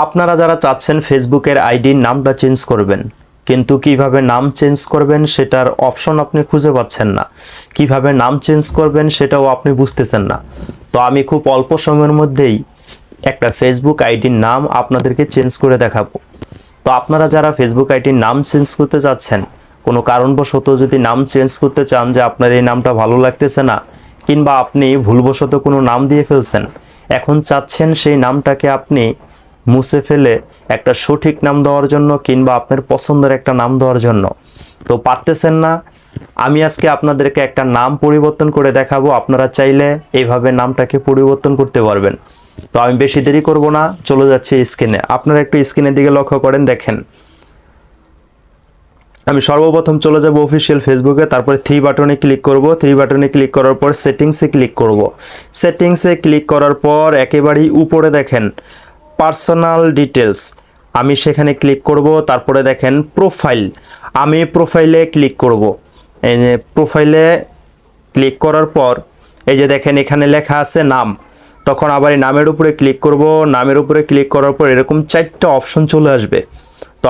আপনারা যারা চাচ্ছেন ফেসবুকের আইডির নামটা চেঞ্জ করবেন, কিন্তু কিভাবে নাম চেঞ্জ করবেন সেটার অপশন আপনি খুঁজে পাচ্ছেন না, কিভাবে নাম চেঞ্জ করবেন সেটাও আপনি বুঝতেছেন না। তো আমি খুব অল্প সময়ের মধ্যেই একটা ফেসবুক আইডির নাম আপনাদেরকে চেঞ্জ করে দেখাবো। তো আপনারা যারা ফেসবুক আইডির নাম চেঞ্জ করতে চাচ্ছেন, কোনো কারণবশত যদি নাম চেঞ্জ করতে চান যে আপনার এই নামটা ভালো লাগতেছে না, কিংবা আপনি ভুলবশত কোনো নাম দিয়ে ফেলছেন, এখন চাচ্ছেন সেই নামটাকে আপনি মুছে ফেলে একটা সঠিক নাম দেওয়ার জন্য কিংবা আপনার পছন্দের একটা নাম দেওয়ার জন্য, তো পারতেছেন না, আমি আজকে আপনাদেরকে একটা নাম পরিবর্তন করে দেখাবো। আপনারা চাইলে এইভাবে নামটাকে পরিবর্তন করতে পারবেন। তো আমি বেশি দেরি করব না, চলে যাচ্ছি স্ক্রিনে। আপনারা একটু স্ক্রিনের দিকে লক্ষ্য করেন, দেখেন আমি সর্বপ্রথম চলে যাব অফিসিয়াল ফেসবুকে, তারপরে থ্রি বাটনে ক্লিক করব। থ্রি বাটনে ক্লিক করার পর সেটিংসে ক্লিক করব। সেটিংসে ক্লিক করার পর একেবারেই উপরে দেখেন পার্সোনাল ডিটেলস, আমি সেখানে ক্লিক করব। তারপরে দেখেন প্রোফাইল, আমি প্রোফাইলে ক্লিক করব। এই যে প্রোফাইলে ক্লিক করার পর এই যে দেখেন এখানে লেখা আছে নাম, তখন আবার এই নামের উপরে ক্লিক করব। নামের উপরে ক্লিক করার পর এরকম 4টা অপশন চলে আসবে। তো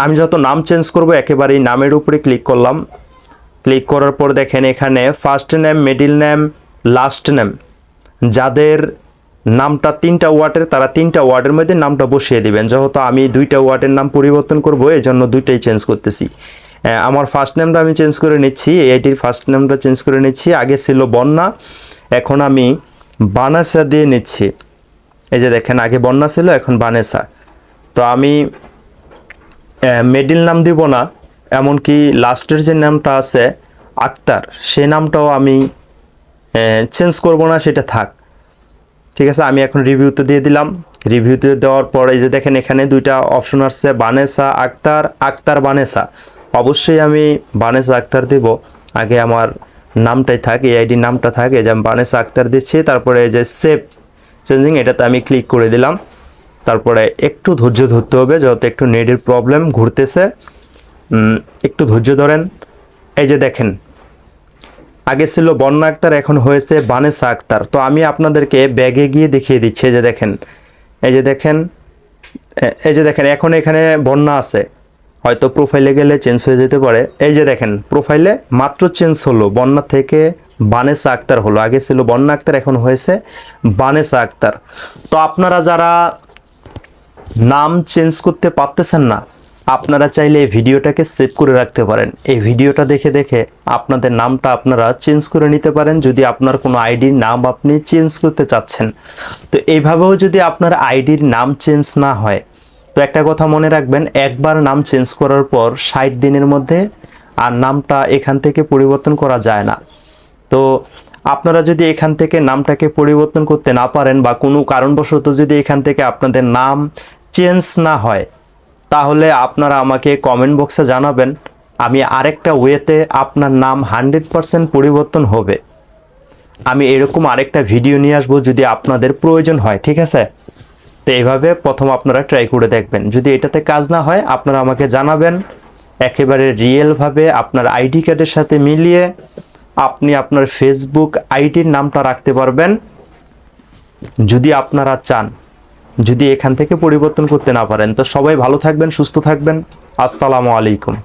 আমি যত নাম চেঞ্জ করব একেবারেই নামের উপরে ক্লিক করলাম। ক্লিক করার পর দেখেন এখানে first name, middle name, last name, যাদের নামটা 3টা ওয়ার্ডের তারা 3টা ওয়ার্ডের মধ্যে নামটা বসিয়ে দিবেন। যেহেতু আমি 2টা ওয়ার্ডের নাম পরিবর্তন করব, এই জন্য 2টাই চেঞ্জ করতেছি। আমার ফার্স্ট নেমটা আমি চেঞ্জ করে নিচ্ছি, এইটির ফার্স্ট নেমটা চেঞ্জ করে নিচ্ছি। আগে ছিল বন্যা, এখন আমি বানেসা দিয়ে নিচ্ছি। এই যে দেখেন আগে বন্যা ছিল, এখন বানেসা। তো আমি মিডল নাম দিব না, এমনকি লাস্টের যে নামটা আছে আক্তার, সেই নামটাও আমি চেঞ্জ করব না, সেটা থাক। ঠিক আছে, আমি এখন রিভিউতে দিয়ে দিলাম। রিভিউতে দেওয়ার পরে যে দেখেন এখানে 2টা অপশন আসছে, বানেসা আক্তার, আক্তার বানেসা। অবশ্যই আমি বানেসা আক্তার দেব, আগে আমার নামটাই থাক, এই আইডির নামটা থাকে, যে আমি বানেসা আক্তার দিচ্ছি। তারপরে যে সেভ চেঞ্জিং, এটাতে আমি ক্লিক করে দিলাম। তারপরে একটু ধৈর্য ধরতে হবে, যেহেতু একটু নেটের প্রবলেম ঘুরতেছে, একটু ধৈর্য ধরেন। এই যে দেখেন আগে ছিল বন্যা আক্তার, এখন হয়েছে বানেসা আক্তার। তো আমি আপনাদেরকে ব্যাগে গিয়ে দেখিয়ে দিচ্ছি। এই যে দেখেন, এই যে দেখেন, এই যে দেখেন এখন এখানে বন্যা আছে, হয়তো প্রোফাইলে গেলে চেঞ্জ হয়ে যেতে পারে। এই যে দেখেন প্রোফাইলে মাত্র চেঞ্জ হলো, বন্যা থেকে বানেসা আক্তার হলো। আগে ছিল বন্যা আক্তার, এখন হয়েছে বানেসা আক্তার। তো আপনারা যারা নাম চেঞ্জ করতে পারতেছেন না, আপনারা চাইলে এই ভিডিওটাকে সেভ করে রাখতে পারেন। এই ভিডিওটা দেখে দেখে আপনাদের নামটা আপনারা চেঞ্জ করে নিতে পারেন, যদি আপনার কোনো আইডির নাম আপনি চেঞ্জ করতে চাচ্ছেন। তো এইভাবেও যদি আপনার আইডির নাম চেঞ্জ না হয়, তো একটা কথা মনে রাখবেন, একবার নাম চেঞ্জ করার পর 60 দিনের মধ্যে আর নামটা এখান থেকে পরিবর্তন করা যায় না। তো আপনারা যদি এখান থেকে নামটাকে পরিবর্তন করতে না পারেন, বা কোনো কারণবশত যদি এখান থেকে আপনাদের নাম চেঞ্জ না হয়, তাহলে আপনারা আমাকে কমেন্ট বক্সে জানাবেন। আমি আরেকটা ওয়েতে আপনার নাম 100% পরিবর্তন হবে। আমি এরকম আরেকটা ভিডিও নিয়ে আসবো যদি আপনাদের প্রয়োজন হয়, ঠিক আছে? তো এইভাবে প্রথম আপনারা ট্রাই করে দেখবেন। যদি এটাতে কাজ না হয়, আপনারা আমাকে জানাবেন। একেবারে রিয়েলভাবে আপনার আইডি কার্ডের সাথে মিলিয়ে আপনি আপনার ফেসবুক আইডির নামটা রাখতে পারবেন, যদি আপনারা চান। যদি এখান থেকে পরিবর্তন করতে না পারেন, তো সবাই ভালো থাকবেন, সুস্থ থাকবেন। আসসালামু আলাইকুম।